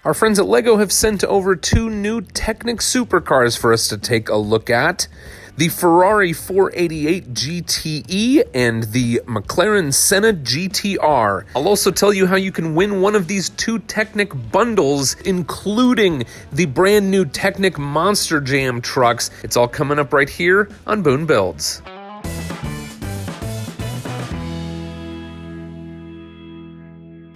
Our friends at LEGO have sent over two new Technic supercars for us to take a look at. The Ferrari 488 GTE and the McLaren Senna GTR. I'll also tell you how you can win one of these two Technic bundles, including the brand new Technic Monster Jam trucks. It's all coming up right here on Boone Builds.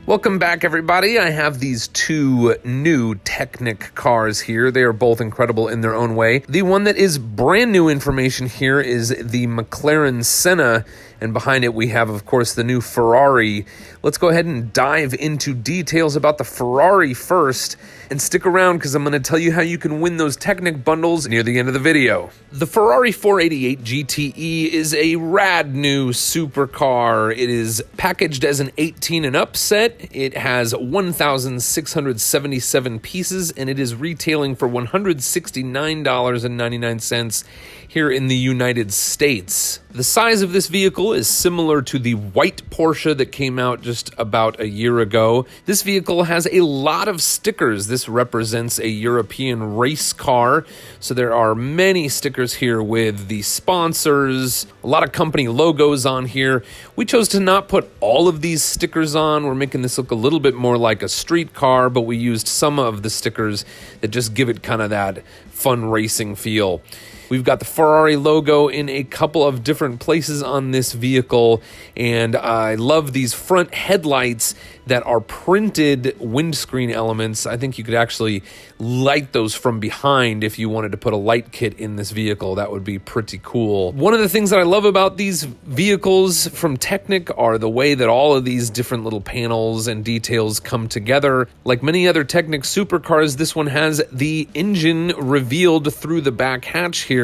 Welcome back, everybody. I have these two new Technic cars here. They are both incredible in their own way. The one that is brand new information here is the McLaren Senna, and behind it we have, of course, the new Ferrari. Let's go ahead and dive into details about the Ferrari first, and stick around because I'm going to tell you how you can win those Technic bundles near the end of the video. The Ferrari 488 GTE is a rad new supercar. It is packaged as an 18 and up set. It has 1,677 pieces, and it is retailing for $169.99 here in the United States. The size of this vehicle is similar to the white Porsche that came out just about a year ago. This vehicle has a lot of stickers. This represents a European race car, so there are many stickers here with the sponsors, a lot of company logos on here. We chose to not put all of these stickers on. We're making this look a little bit more like a street car, but we used some of the stickers that just give it kind of that fun racing feel. We've got the Ferrari logo in a couple of different places on this vehicle, and I love these front headlights that are printed windscreen elements. I think you could actually light those from behind if you wanted to put a light kit in this vehicle. That would be pretty cool. One of the things that I love about these vehicles from Technic are the way that all of these different little panels and details come together. Like many other Technic supercars, this one has the engine revealed through the back hatch here.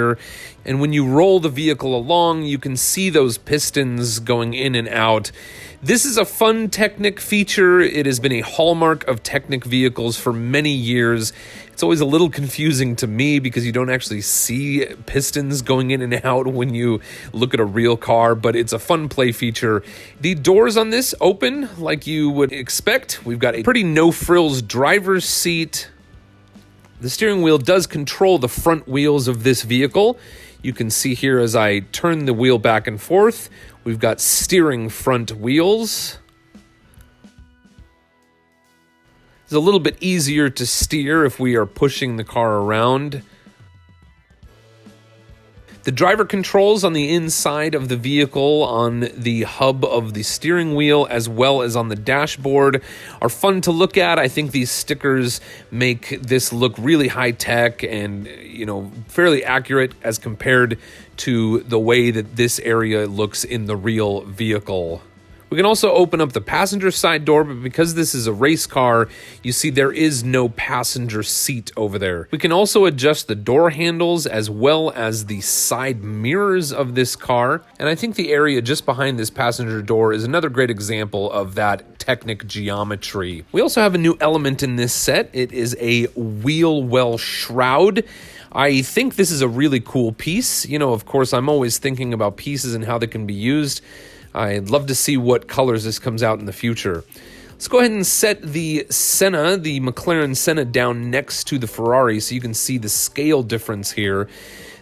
And when you roll the vehicle along, you can see those pistons going in and out. This is a fun Technic feature. It has been a hallmark of Technic vehicles for many years. It's always a little confusing to me because you don't actually see pistons going in and out when you look at a real car, but it's a fun play feature. The doors on this open like you would expect. We've got a pretty no-frills driver's seat. The steering wheel does control the front wheels of this vehicle. You can see here as I turn the wheel back and forth, we've got steering front wheels. It's a little bit easier to steer if we are pushing the car around. The driver controls on the inside of the vehicle on the hub of the steering wheel as well as on the dashboard are fun to look at. I think these stickers make this look really high-tech and, fairly accurate as compared to the way that this area looks in the real vehicle. We can also open up the passenger side door, but because this is a race car, you see there is no passenger seat over there. We can also adjust the door handles as well as the side mirrors of this car. And I think the area just behind this passenger door is another great example of that Technic geometry. We also have a new element in this set. It is a wheel well shroud. I think this is a really cool piece. Of course, I'm always thinking about pieces and how they can be used. I'd love to see what colors this comes out in the future. Let's go ahead and set the Senna, the McLaren Senna, down next to the Ferrari so you can see the scale difference here.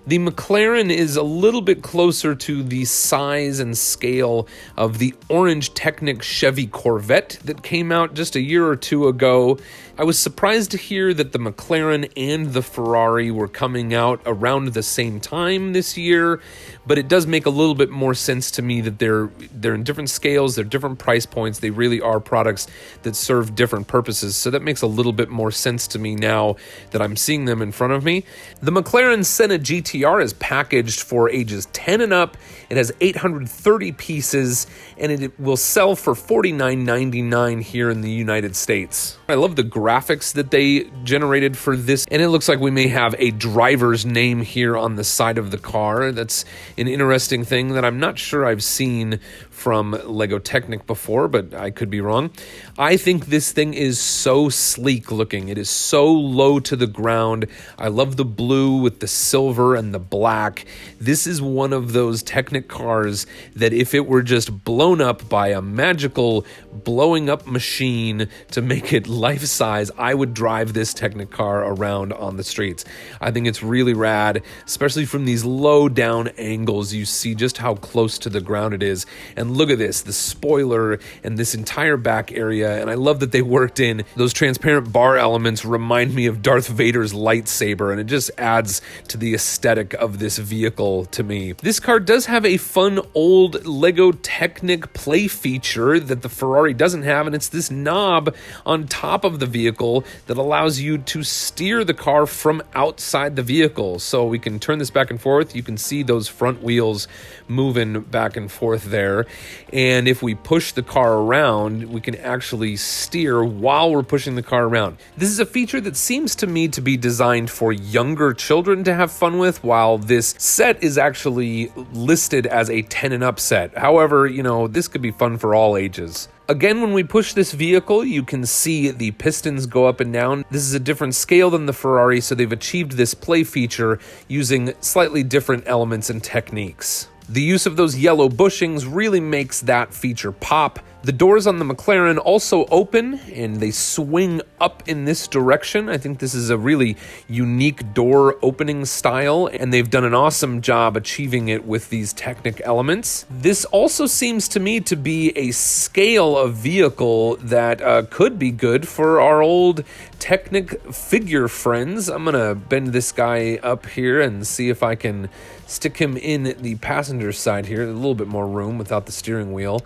The McLaren is a little bit closer to the size and scale of the orange Technic Chevy Corvette that came out just a year or two ago. I was surprised to hear that the McLaren and the Ferrari were coming out around the same time this year, but it does make a little bit more sense to me that they're in different scales, they're different price points, they really are products that serve different purposes, so that makes a little bit more sense to me now that I'm seeing them in front of me. The McLaren Senna GTR is packaged for ages 10 and up. It has 830 pieces, and it will sell for $49.99 here in the United States. I love the graphics that they generated for this, and it looks like we may have a driver's name here on the side of the car. That's an interesting thing that I'm not sure I've seen from LEGO Technic before, but I could be wrong. I think this thing is so sleek looking. It is so low to the ground. I love the blue with the silver and the black. This is one of those Technic cars that if it were just blown up by a magical blowing up machine to make it life-size, size, I would drive this Technic car around on the streets. I think it's really rad, especially from these low down angles. You see just how close to the ground it is. And look at this, the spoiler and this entire back area. And I love that they worked in those transparent bar elements remind me of Darth Vader's lightsaber, and it just adds to the aesthetic of this vehicle to me. This car does have a fun old LEGO Technic play feature that the Ferrari doesn't have, and it's this knob on top of the vehicle that allows you to steer the car from outside the vehicle. So we can turn this back and forth. You can see those front wheels moving back and forth there. And if we push the car around, we can actually steer while we're pushing the car around. This is a feature that seems to me to be designed for younger children to have fun with, while this set is actually listed as a 10 and up set. However, you know, this could be fun for all ages. Again, when we push this vehicle, you can see the pistons go up and down. This is a different scale than the Ferrari, so they've achieved this play feature using slightly different elements and techniques. The use of those yellow bushings really makes that feature pop. The doors on the McLaren also open and they swing up in this direction. I think this is a really unique door opening style, and they've done an awesome job achieving it with these Technic elements. This also seems to me to be a scale of vehicle that could be good for our old Technic figure friends. I'm gonna bend this guy up here and see if I can stick him in the passenger side here. A little bit more room without the steering wheel.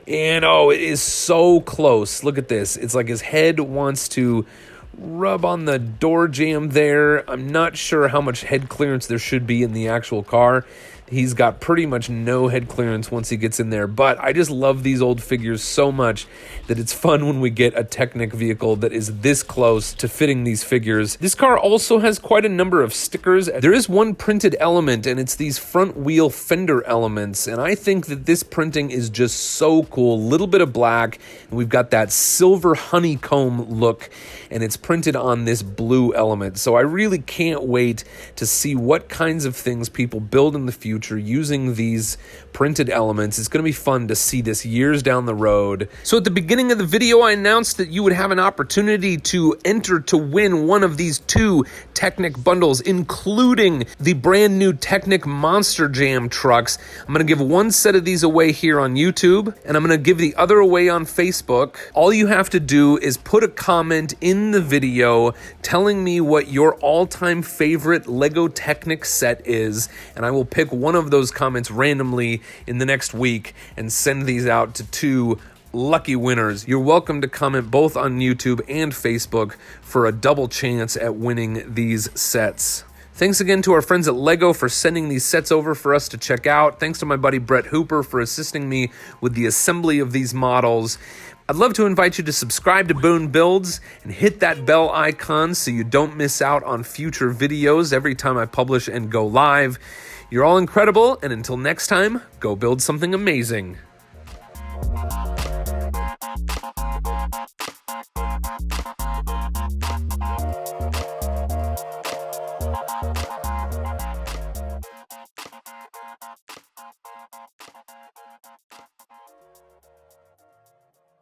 And oh, it is so close. Look at this. It's like his head wants to rub on the door jamb there. I'm not sure how much head clearance there should be in the actual car. He's got pretty much no head clearance once he gets in there, but I just love these old figures so much that it's fun when we get a Technic vehicle that is this close to fitting these figures. This car also has quite a number of stickers. There is one printed element, and it's these front wheel fender elements, and I think that this printing is just so cool. A little bit of black, and we've got that silver honeycomb look, and it's printed on this blue element. So I really can't wait to see what kinds of things people build in the future using these printed elements. It's going to be fun to see this years down the road. So at the beginning of the video, I announced that you would have an opportunity to enter to win one of these 2 Technic bundles, including the brand new Technic Monster Jam trucks. I'm going to give one set of these away here on YouTube, and I'm going to give the other away on Facebook. All you have to do is put a comment in the video telling me what your all-time favorite LEGO Technic set is, and I will pick one of those comments randomly in the next week and send these out to 2 lucky winners. You're welcome to comment both on YouTube and Facebook for a double chance at winning these sets. Thanks again to our friends at LEGO for sending these sets over for us to check out. Thanks to my buddy Brett Hooper for assisting me with the assembly of these models. I'd love to invite you to subscribe to Boone Builds and hit that bell icon so you don't miss out on future videos every time I publish and go live. You're all incredible, and until next time, go build something amazing.